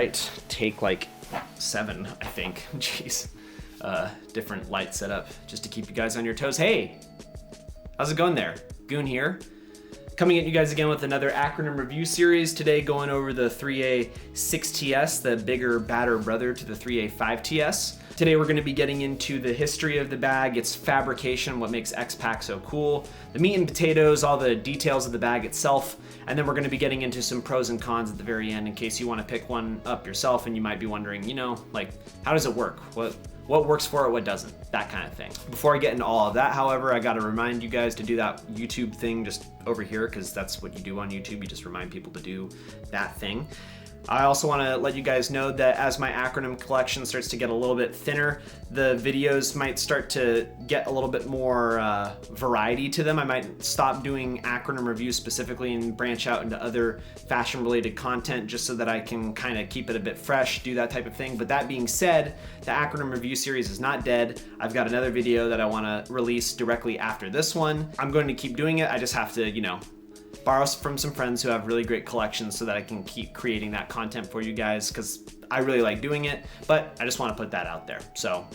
light, take like 7, I think. Jeez. Different light setup just to keep you guys on your toes. Hey, how's it going there? Goon here. Coming at you guys again with another acronym review series. Today going over the 3A-6TS, the bigger, badder brother to the 3A-5TS. Today we're going to be getting into the history of the bag, its fabrication, what makes XPAC so cool, the meat and potatoes, all the details of the bag itself, and then we're going to be getting into some pros and cons at the very end in case you want to pick one up yourself and you might be wondering, you know, like, how does it work? What works for it, what doesn't, that kind of thing. Before I get into all of that, however, I gotta remind you guys to do that YouTube thing just over here, because that's what you do on YouTube. You just remind people to do that thing. I also want to let you guys know that as my acronym collection starts to get a little bit thinner, the videos might start to get a little bit more variety to them. I might stop doing acronym reviews specifically and branch out into other fashion related content just so that I can kind of keep it a bit fresh, do that type of thing. But that being said, the acronym review series is not dead. I've got another video that I want to release directly after this one. I'm going to keep doing it. I just have to, you know, borrow from some friends who have really great collections so that I can keep creating that content for you guys, because I really like doing it, but I just want to put that out there. So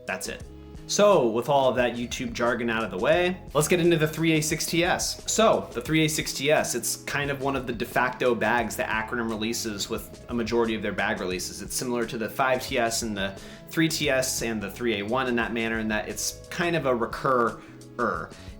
that's it. So with all of that YouTube jargon out of the way, let's get into the 3A-6TS. So the 3A-6TS, it's kind of one of the de facto bags that Acronym releases with a majority of their bag releases. It's similar to the 5TS and the 3TS and the 3A1 in that manner, in that it's kind of a recur.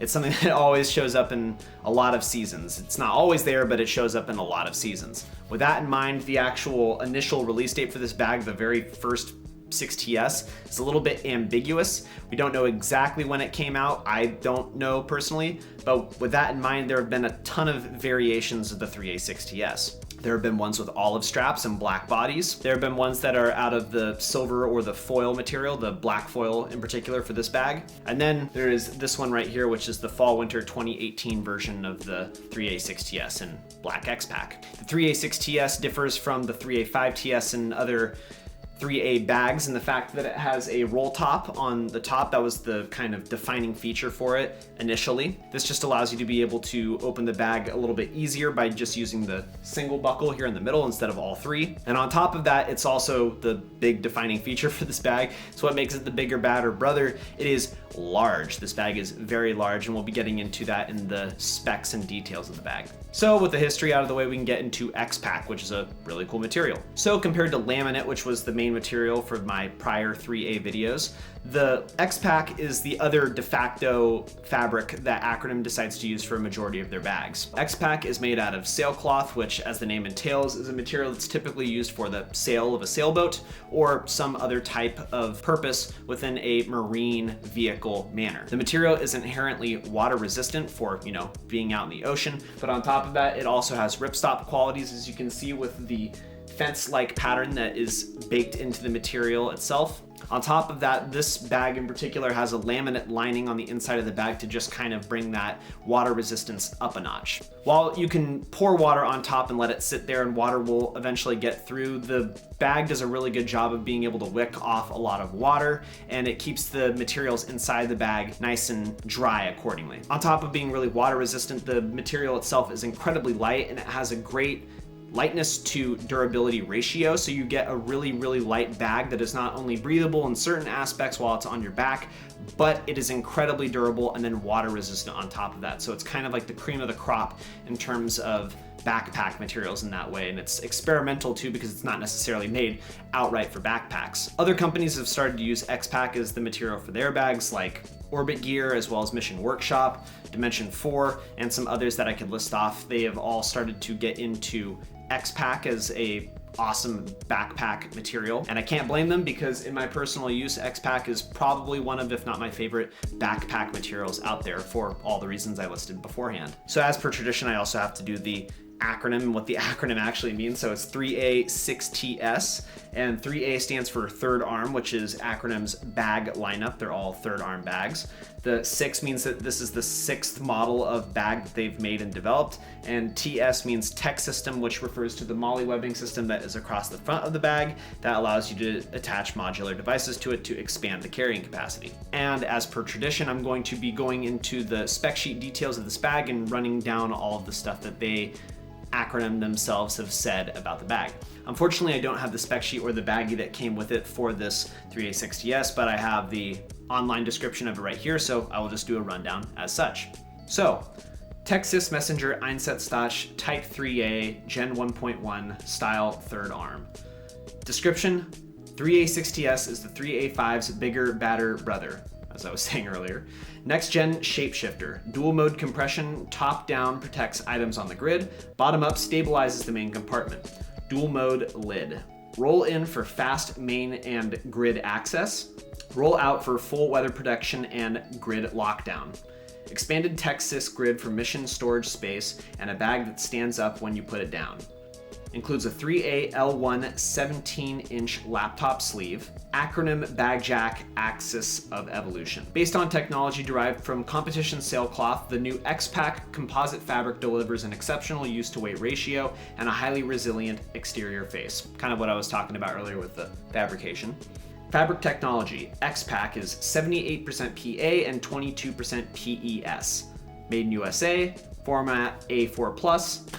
It's something that always shows up in a lot of seasons. It's not always there, but it shows up in a lot of seasons. With that in mind, the actual initial release date for this bag, the very first 6TS, is a little bit ambiguous. We don't know exactly when it came out. I don't know personally, but with that in mind, there have been a ton of variations of the 3A-6TS. There have been ones with olive straps and black bodies. There have been ones that are out of the silver or the foil material, the black foil in particular for this bag. And then there is this one right here, which is the fall-winter 2018 version of the 3A-6TS in black XPAC. The 3A-6TS differs from the 3A-5TS and other 3A bags in the fact that it has a roll top on the top. That was the kind of defining feature for it initially. This just allows you to be able to open the bag a little bit easier by just using the single buckle here in the middle instead of all three. And on top of that, it's also the big defining feature for this bag. So what makes it the bigger, badder brother, it is large. This bag is very large, and we'll be getting into that in the specs and details of the bag. So with the history out of the way, we can get into XPAC, which is a really cool material. So compared to laminate, which was the main material for my prior 3A videos, the XPAC is the other de facto fabric that Acronym decides to use for a majority of their bags. XPAC is made out of sailcloth, which, as the name entails, is a material that's typically used for the sail of a sailboat or some other type of purpose within a marine vehicle manner. The material is inherently water resistant for, you know, being out in the ocean, but on top of that, it also has ripstop qualities, as you can see with the fence-like pattern that is baked into the material itself. On top of that, this bag in particular has a laminate lining on the inside of the bag to just kind of bring that water resistance up a notch. While you can pour water on top and let it sit there and water will eventually get through, the bag does a really good job of being able to wick off a lot of water, and it keeps the materials inside the bag nice and dry accordingly. On top of being really water resistant, the material itself is incredibly light, and it has a great lightness to durability ratio, so you get a really light bag that is not only breathable in certain aspects while it's on your back, but it is incredibly durable and then water resistant on top of that. So it's kind of like the cream of the crop in terms of backpack materials in that way, and it's experimental too because it's not necessarily made outright for backpacks. Other companies have started to use XPAC as the material for their bags, like Orbit Gear, as well as Mission Workshop, Dimension 4, and some others that I could list off. They have all started to get into XPAC as a awesome backpack material, and I can't blame them because in my personal use, XPAC is probably one of, if not my favorite, backpack materials out there for all the reasons I listed beforehand. So as per tradition, I also have to do the acronym and what the acronym actually means. So it's 3A-6TS, and 3A stands for third arm, which is Acronym's bag lineup. They're all third arm bags. The 6 means that this is the 6th model of bag that they've made and developed, and TS means tech system, which refers to the MOLLE webbing system that is across the front of the bag that allows you to attach modular devices to it to expand the carrying capacity. And as per tradition, I'm going to be going into the spec sheet details of this bag and running down all of the stuff that they Acronym themselves have said about the bag. Unfortunately, I don't have the spec sheet or the baggie that came with it for this 3A-6TS, but I have the online description of it right here, so I will just do a rundown as such. So, Texas Messenger Einsatzstage Type 3A Gen 1.1 Style Third Arm. Description: 3A-6TS is the 3A-5's bigger, badder brother, as I was saying earlier. Next gen shapeshifter. Dual mode compression, top down protects items on the grid, bottom up stabilizes the main compartment. Dual mode lid. Roll in for fast main and grid access. Roll out for full weather protection and grid lockdown. Expanded Texas grid for mission storage space and a bag that stands up when you put it down. Includes a 3A L1 17-inch laptop sleeve. Acronym bag jack axis of evolution. Based on technology derived from competition sailcloth, the new XPAC composite fabric delivers an exceptional use to weight ratio and a highly resilient exterior face. Kind of what I was talking about earlier with the fabrication. Fabric technology, XPAC is 78% PA and 22% PES. Made in USA, format A4+.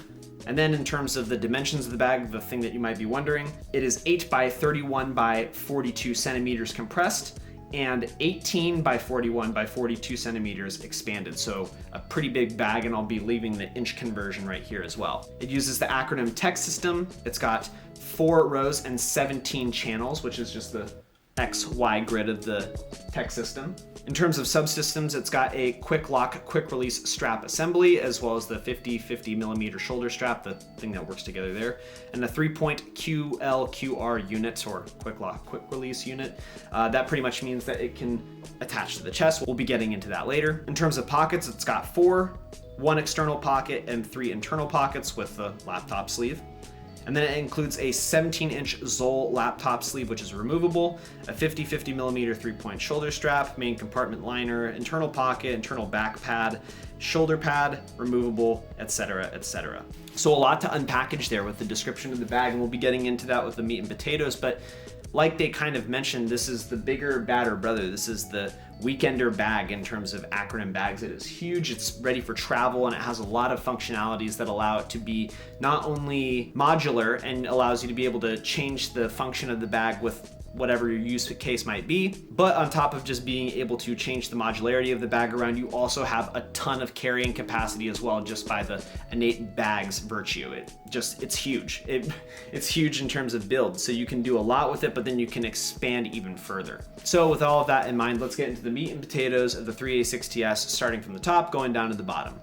And then in terms of the dimensions of the bag, the thing that you might be wondering, it is 8 by 31 by 42 centimeters compressed and 18 by 41 by 42 centimeters expanded. So a pretty big bag, and I'll be leaving the inch conversion right here as well. It uses the Acronym tech system. It's got 4 rows and 17 channels, which is just the XY grid of the tech system. In terms of subsystems, it's got a quick lock, quick release strap assembly, as well as the 50 millimeter shoulder strap, the thing that works together there, and a 3-point QLQR unit, or quick lock, quick release unit. That pretty much means that it can attach to the chest. We'll be getting into that later. In terms of pockets, it's got 4, 1 external pocket and 3 internal pockets with the laptop sleeve. And then it includes a 17-inch Zoll laptop sleeve, which is removable, a 50 millimeter 3-point shoulder strap, main compartment liner, internal pocket, internal back pad, shoulder pad, removable, etc., etc. So a lot to unpackage there with the description of the bag, and we'll be getting into that with the meat and potatoes, but like they kind of mentioned, this is the bigger, badder brother. This is the weekender bag in terms of Acronym bags. It is huge, it's ready for travel, and it has a lot of functionalities that allow it to be not only modular and allows you to be able to change the function of the bag with whatever your use case might be, but on top of just being able to change the modularity of the bag around, you also have a ton of carrying capacity as well, just by the innate bag's virtue. It's huge. It's huge in terms of build, so you can do a lot with it, but then you can expand even further. So with all of that in mind, let's get into the meat and potatoes of the 3A-6TS, starting from the top, going down to the bottom.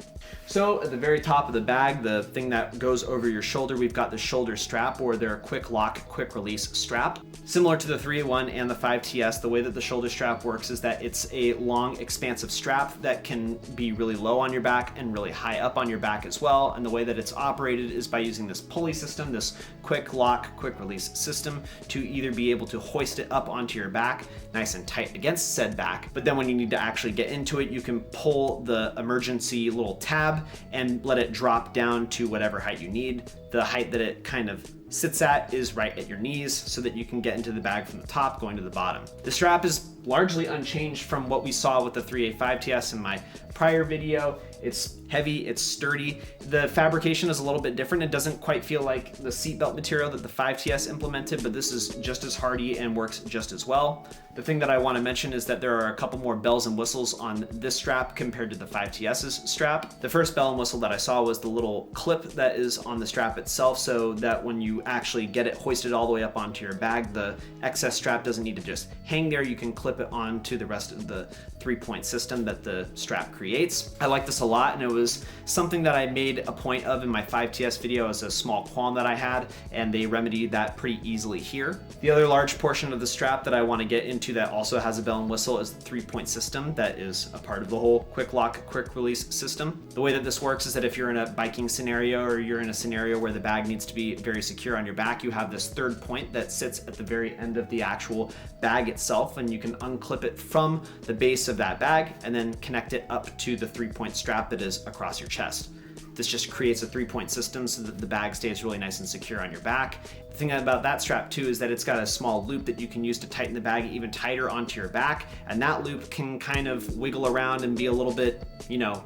So at the very top of the bag, the thing that goes over your shoulder, we've got the shoulder strap, or their quick lock, quick release strap. Similar to the 3A1 and the 5TS, the way that the shoulder strap works is that it's a long, expansive strap that can be really low on your back and really high up on your back as well. And the way that it's operated is by using this pulley system, this quick lock, quick release system, to either be able to hoist it up onto your back, nice and tight against said back. But then when you need to actually get into it, you can pull the emergency little tab and let it drop down to whatever height you need. The height that it kind of sits at is right at your knees, so that you can get into the bag from the top going to the bottom. The strap is largely unchanged from what we saw with the 3A-5TS in my prior video. It's heavy, it's sturdy. The fabrication is a little bit different. It doesn't quite feel like the seatbelt material that the 5TS implemented, but this is just as hardy and works just as well. The thing that I want to mention is that there are a couple more bells and whistles on this strap compared to the 5TS's strap. The first bell and whistle that I saw was the little clip that is on the strap itself, so that when you actually get it hoisted all the way up onto your bag, the excess strap doesn't need to just hang there. You can clip it onto the rest of the 3-point system that the strap creates. I like this a lot, and it was something that I made a point of in my 5TS video as a small qualm that I had, and they remedied that pretty easily here. The other large portion of the strap that I want to get into that also has a bell and whistle is the 3-point system that is a part of the whole quick lock, quick release system. The way that this works is that if you're in a biking scenario, or you're in a scenario where the bag needs to be very secure on your back, you have this third point that sits at the very end of the actual bag itself, and you can unclip it from the base of that bag and then connect it up to the 3-point strap that is across your chest. This just creates a 3-point system so that the bag stays really nice and secure on your back. The thing about that strap too is that it's got a small loop that you can use to tighten the bag even tighter onto your back, and that loop can kind of wiggle around and be a little bit,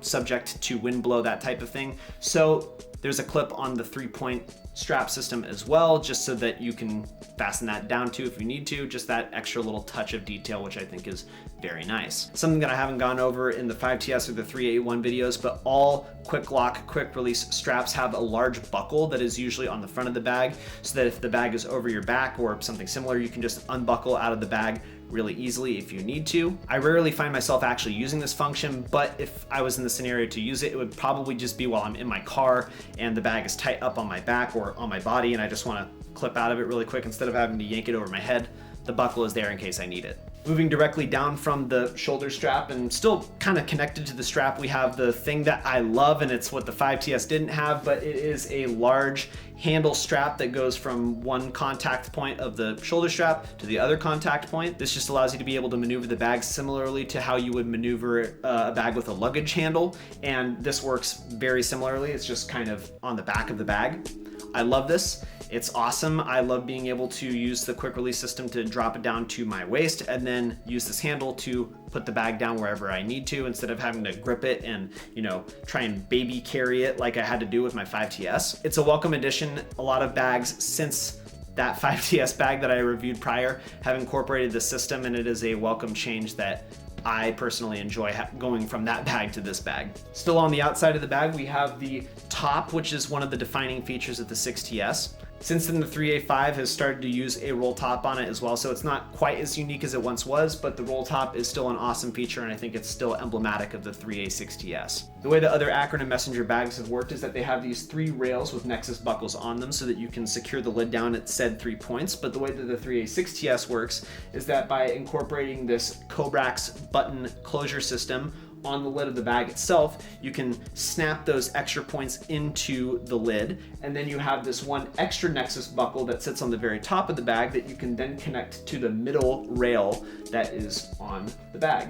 subject to wind blow, that type of thing. So There's a clip on the 3-point strap system as well, just so that you can fasten that down too if you need to, just that extra little touch of detail, which I think is very nice. Something that I haven't gone over in the 5TS or the 3A1 videos, but all quick lock, quick release straps have a large buckle that is usually on the front of the bag, so that if the bag is over your back or something similar, you can just unbuckle out of the bag really easily if you need to. I rarely find myself actually using this function, but if I was in the scenario to use it, it would probably just be while I'm in my car and the bag is tight up on my back or on my body and I just want to clip out of it really quick instead of having to yank it over my head. The buckle is there in case I need it. Moving directly down from the shoulder strap and still kind of connected to the strap, we have the thing that I love, and it's what the 5TS didn't have, but it is a large handle strap that goes from one contact point of the shoulder strap to the other contact point. This just allows you to be able to maneuver the bag similarly to how you would maneuver a bag with a luggage handle, and this works very similarly. It's just kind of on the back of the bag. I love this. It's awesome. I love being able to use the quick release system to drop it down to my waist and then use this handle to put the bag down wherever I need to instead of having to grip it and, you know, try and baby carry it like I had to do with my 5TS. It's a welcome addition. A lot of bags since that 5TS bag that I reviewed prior have incorporated the system, and it is a welcome change that I personally enjoy going from that bag to this bag. Still on the outside of the bag, we have the top, which is one of the defining features of the 6TS. Since then, the 3A5 has started to use a roll top on it as well, so it's not quite as unique as it once was, but the roll top is still an awesome feature, and I think it's still emblematic of the 3A-6TS. The way the other Acronym messenger bags have worked is that they have these 3 rails with Nexus buckles on them so that you can secure the lid down at said 3 points, but the way that the 3A-6TS works is that by incorporating this Cobrax button closure system on the lid of the bag itself, you can snap those extra points into the lid, and then you have this one extra Nexus buckle that sits on the very top of the bag that you can then connect to the middle rail that is on the bag.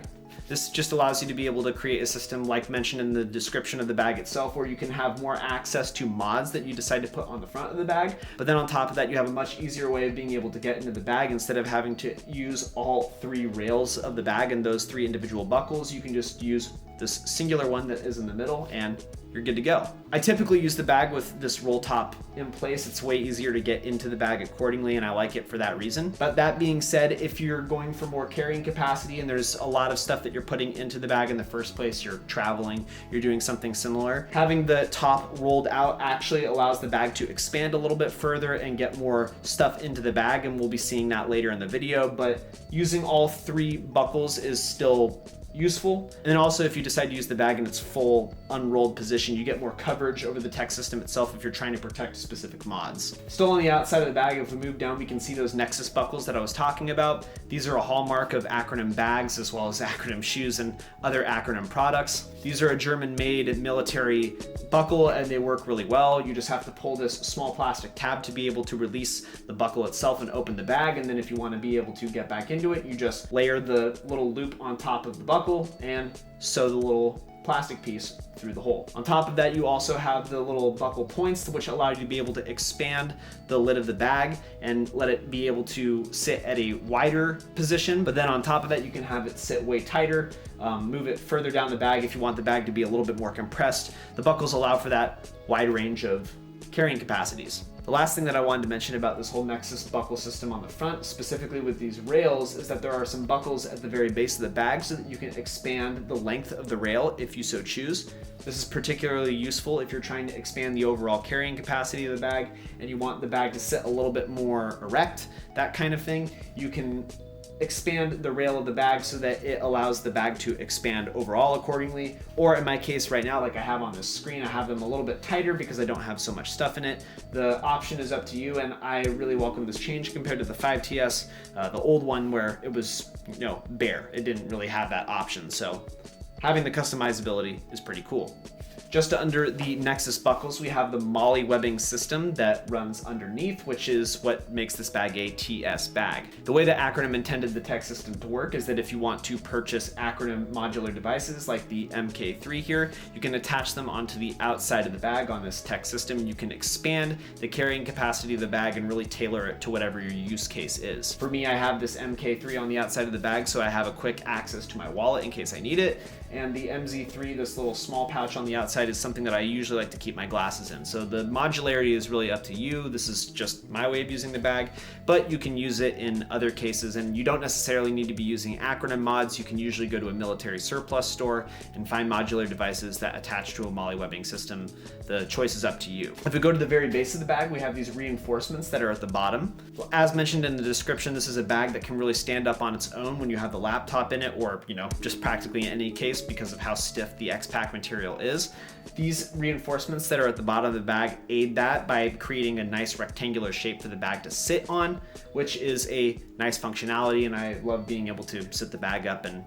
This just allows you to be able to create a system, like mentioned in the description of the bag itself, where you can have more access to mods that you decide to put on the front of the bag. But then on top of that, you have a much easier way of being able to get into the bag. Instead of having to use all 3 rails of the bag and those 3 individual buckles, you can just use this singular one that is in the middle and you're good to go. I typically use the bag with this roll top in place. It's way easier to get into the bag accordingly, and I like it for that reason. But that being said, if you're going for more carrying capacity and there's a lot of stuff that you're putting into the bag in the first place, you're traveling, you're doing something similar, having the top rolled out actually allows the bag to expand a little bit further and get more stuff into the bag, and we'll be seeing that later in the video. But using all 3 buckles is still useful. And then also, if you decide to use the bag in its full unrolled position, you get more coverage over the tech system itself if you're trying to protect specific mods. Still on the outside of the bag, if we move down, we can see those Nexus buckles that I was talking about. These are a hallmark of Acronym bags as well as Acronym shoes and other Acronym products. These are a German-made military buckle, and they work really well. You just have to pull this small plastic tab to be able to release the buckle itself and open the bag, and then if you want to be able to get back into it, you just layer the little loop on top of the buckle and sew the little plastic piece through the hole. On top of that, you also have the little buckle points, which allow you to be able to expand the lid of the bag and let it be able to sit at a wider position. But then on top of that, you can have it sit way tighter, move it further down the bag if you want the bag to be a little bit more compressed. The buckles allow for that wide range of carrying capacities. The last thing that I wanted to mention about this whole Nexus buckle system on the front, specifically with these rails, is that there are some buckles at the very base of the bag so that you can expand the length of the rail if you so choose. This is particularly useful if you're trying to expand the overall carrying capacity of the bag and you want the bag to sit a little bit more erect, that kind of thing. You can expand the rail of the bag so that it allows the bag to expand overall accordingly. Or in my case right now, like I have on this screen, I have them a little bit tighter because I don't have so much stuff in it. The option is up to you, and I really welcome this change compared to the 5TS, the old one where it was, bare. It didn't really have that option. So having the customizability is pretty cool. Just under the Nexus buckles, we have the MOLLE webbing system that runs underneath, which is what makes this bag a TS bag. The way that Acronym intended the tech system to work is that if you want to purchase Acronym modular devices like the MK3 here, you can attach them onto the outside of the bag on this tech system. You can expand the carrying capacity of the bag and really tailor it to whatever your use case is. For me, I have this MK3 on the outside of the bag, so I have a quick access to my wallet in case I need it. And the MZ3, this little small pouch on the outside, is something that I usually like to keep my glasses in. So the modularity is really up to you. This is just my way of using the bag, but you can use it in other cases, and you don't necessarily need to be using Acronym mods. You can usually go to a military surplus store and find modular devices that attach to a MOLLE webbing system. The choice is up to you. If we go to the very base of the bag, we have these reinforcements that are at the bottom. Well, as mentioned in the description, this is a bag that can really stand up on its own when you have the laptop in it, or just practically in any case, because of how stiff the XPAC material is. These reinforcements that are at the bottom of the bag aid that by creating a nice rectangular shape for the bag to sit on, which is a nice functionality, and I love being able to sit the bag up and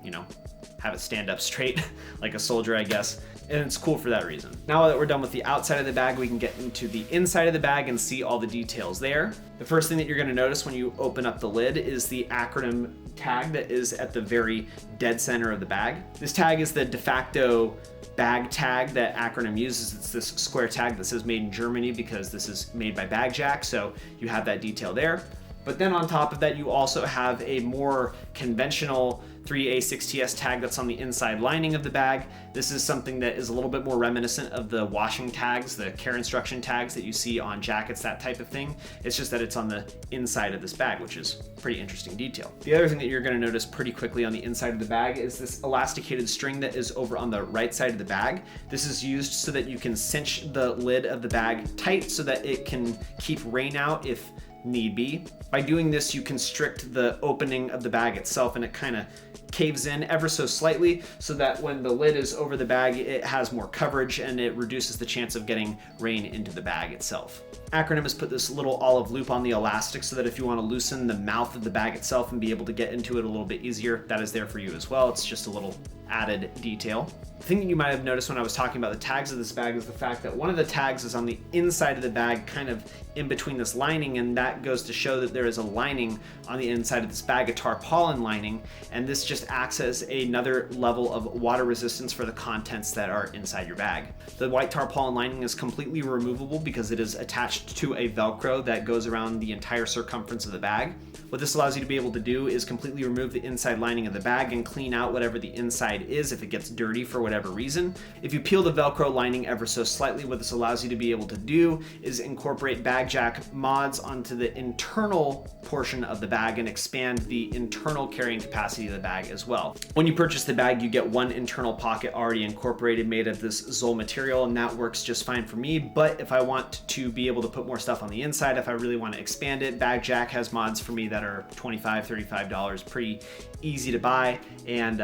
have it stand up straight like a soldier, I guess. And it's cool for that reason. Now that we're done with the outside of the bag, we can get into the inside of the bag and see all the details there. The first thing that you're gonna notice when you open up the lid is the Acronym tag that is at the very dead center of the bag. This tag is the de facto bag tag that Acronym uses. It's this square tag that says made in Germany because this is made by BagJack, so you have that detail there. But then on top of that, you also have a more conventional 3A-6TS tag that's on the inside lining of the bag. This is something that is a little bit more reminiscent of the washing tags, the care instruction tags that you see on jackets, that type of thing. It's just that it's on the inside of this bag, which is pretty interesting detail. The other thing that you're gonna notice pretty quickly on the inside of the bag is this elasticated string that is over on the right side of the bag. This is used so that you can cinch the lid of the bag tight so that it can keep rain out if need be. By doing this, you constrict the opening of the bag itself, and it kind of caves in ever so slightly so that when the lid is over the bag, it has more coverage and it reduces the chance of getting rain into the bag itself. Acronym has put this little olive loop on the elastic so that if you want to loosen the mouth of the bag itself and be able to get into it a little bit easier, that is there for you as well. It's just a little added detail. The thing that you might have noticed when I was talking about the tags of this bag is the fact that one of the tags is on the inside of the bag, kind of in between this lining, and that goes to show that there is a lining on the inside of this bag, a tarpaulin lining, and this just acts as another level of water resistance for the contents that are inside your bag. The white tarpaulin lining is completely removable because it is attached to a Velcro that goes around the entire circumference of the bag. What this allows you to be able to do is completely remove the inside lining of the bag and clean out whatever the inside is if it gets dirty for whatever reason. If you peel the Velcro lining ever so slightly, what this allows you to be able to do is incorporate BagJack mods onto the internal portion of the bag and expand the internal carrying capacity of the bag as well. When you purchase the bag, you get one internal pocket already incorporated made of this Zoll material, and that works just fine for me. But if I want to be able to put more stuff on the inside, if I really want to expand it, BagJack has mods for me that are $25, $35, pretty easy to buy, and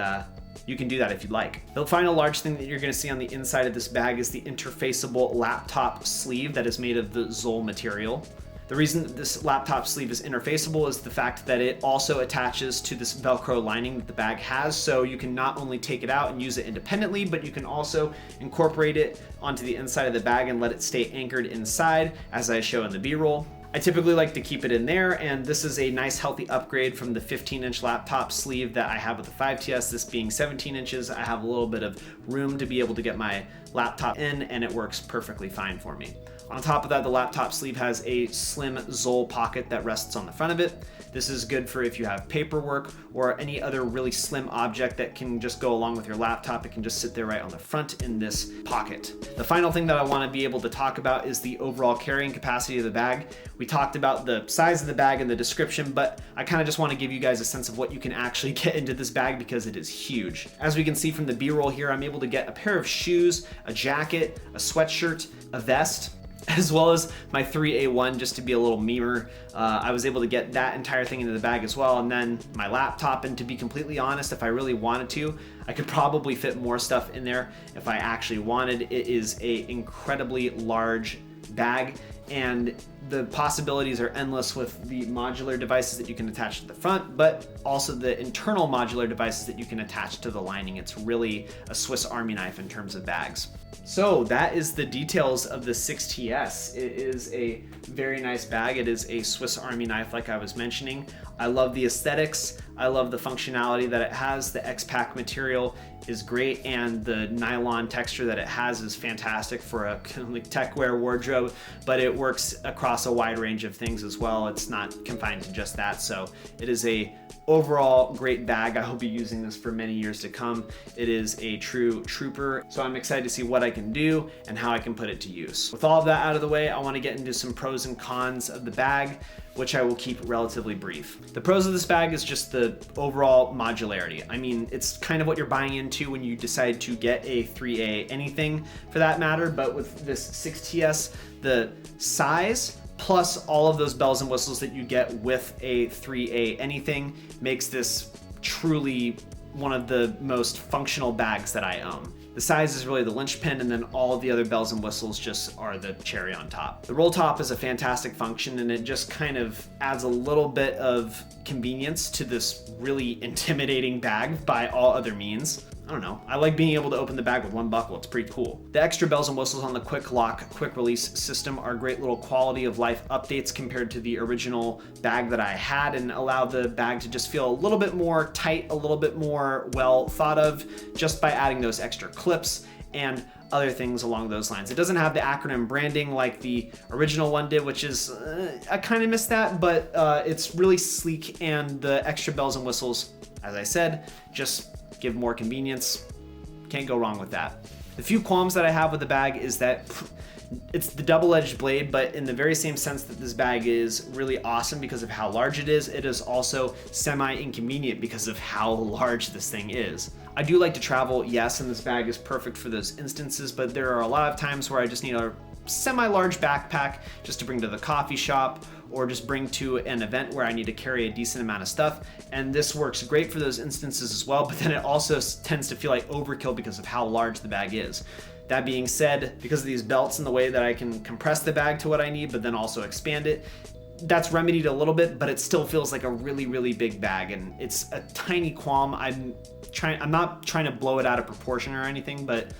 you can do that if you'd like. The final large thing that you're going to see on the inside of this bag is the interfaceable laptop sleeve that is made of the Zoll material. The reason that this laptop sleeve is interfaceable is the fact that it also attaches to this Velcro lining that the bag has, so you can not only take it out and use it independently, but you can also incorporate it onto the inside of the bag and let it stay anchored inside, as I show in the B-roll. I typically like to keep it in there, and this is a nice healthy upgrade from the 15-inch laptop sleeve that I have with the 5TS. This being 17 inches, I have a little bit of room to be able to get my laptop in, and it works perfectly fine for me. On top of that, the laptop sleeve has a slim Zoll pocket that rests on the front of it. This is good for if you have paperwork or any other really slim object that can just go along with your laptop. It can just sit there right on the front in this pocket. The final thing that I want to be able to talk about is the overall carrying capacity of the bag. We talked about the size of the bag in the description, but I kind of just want to give you guys a sense of what you can actually get into this bag because it is huge. As we can see from the B-roll here, I'm able to get a pair of shoes, a jacket, a sweatshirt, a vest, as well as my 3A1 just to be a little memer. I was able to get that entire thing into the bag as well, and then my laptop. And to be completely honest, if I really wanted to, I could probably fit more stuff in there if I actually wanted. It is an incredibly large bag, and the possibilities are endless with the modular devices that you can attach to the front, but also the internal modular devices that you can attach to the lining. It's really a Swiss Army knife in terms of bags. So that is the details of the 6TS. It is a very nice bag. It is a Swiss Army knife like I was mentioning. I love the aesthetics. I love the functionality that it has. The XPAC material is great, and the nylon texture that it has is fantastic for a tech wear wardrobe, but it works across a wide range of things as well. It's not confined to just that. So it is a overall great bag. I will be using this for many years to come. It is a true trooper. So I'm excited to see what I can do and how I can put it to use. With all of that out of the way, I want to get into some pros and cons of the bag, which I will keep relatively brief. The pros of this bag is just the overall modularity. I mean, it's kind of what you're buying into when you decide to get a 3A anything for that matter, but with this 6TS, the size plus all of those bells and whistles that you get with a 3A anything makes this truly one of the most functional bags that I own. The size is really the linchpin, and then all of the other bells and whistles just are the cherry on top. The Rolltop is a fantastic function, and it just kind of adds a little bit of convenience to this really intimidating bag by all other means. I don't know, I like being able to open the bag with one buckle. It's pretty cool. The extra bells and whistles on the quick lock, quick release system are great little quality of life updates compared to the original bag that I had, and allow the bag to just feel a little bit more tight, a little bit more well thought of, just by adding those extra clips and other things along those lines. It doesn't have the Acronym branding like the original one did, which is, I kind of miss that, but it's really sleek, and the extra bells and whistles, as I said, just give more convenience. Can't go wrong with that. The few qualms that I have with the bag is that it's the double-edged blade, but in the very same sense that this bag is really awesome because of how large it is also semi-inconvenient because of how large this thing is. I do like to travel, yes, and this bag is perfect for those instances, but there are a lot of times where I just need a semi-large backpack just to bring to the coffee shop, or just bring to an event where I need to carry a decent amount of stuff. And this works great for those instances as well, but then it also tends to feel like overkill because of how large the bag is. That being said, because of these belts and the way that I can compress the bag to what I need, but then also expand it, that's remedied a little bit, but it still feels like a really, really big bag, and it's a tiny qualm. I'm not trying to blow it out of proportion or anything, but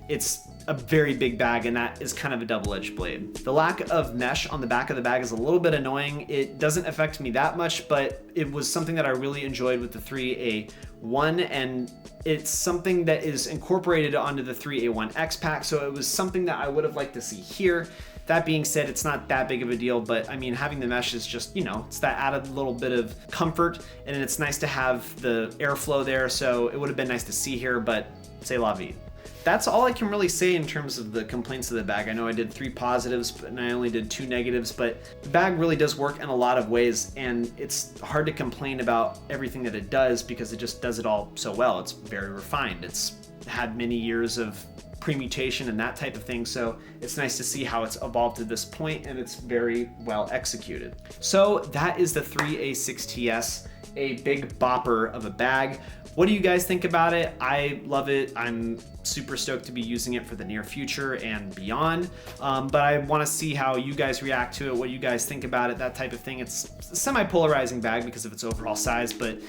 it's a very big bag, and that is kind of a double-edged blade. The lack of mesh on the back of the bag is a little bit annoying. It doesn't affect me that much, but it was something that I really enjoyed with the 3A1, and it's something that is incorporated onto the 3A1 XPAC, so it was something that I would have liked to see here. That being said, it's not that big of a deal, but I mean, having the mesh is just, it's that added little bit of comfort, and it's nice to have the airflow there, so it would have been nice to see here, but c'est la vie. That's all I can really say in terms of the complaints of the bag. I know I did 3 positives, and I only did 2 negatives, but the bag really does work in a lot of ways, and it's hard to complain about everything that it does because it just does it all so well. It's very refined. It's had many years of permutation and that type of thing, so it's nice to see how it's evolved to this point, and it's very well executed. So that is the 3A-6TS, a big bopper of a bag. What do you guys think about it? I love it. I'm super stoked to be using it for the near future and beyond. But I want to see how you guys react to it, what you guys think about it, that type of thing. It's a semi-polarizing bag because of its overall size, but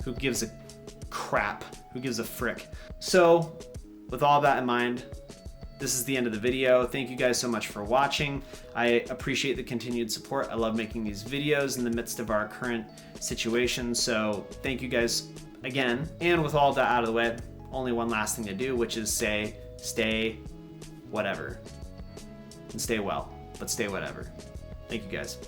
who gives a crap? Who gives a frick? So with all that in mind, this is the end of the video. Thank you guys so much for watching. I appreciate the continued support. I love making these videos in the midst of our current situation. So thank you guys again. And with all of that out of the way, only one last thing to do, which is say, stay whatever. And stay well, but stay whatever. Thank you guys.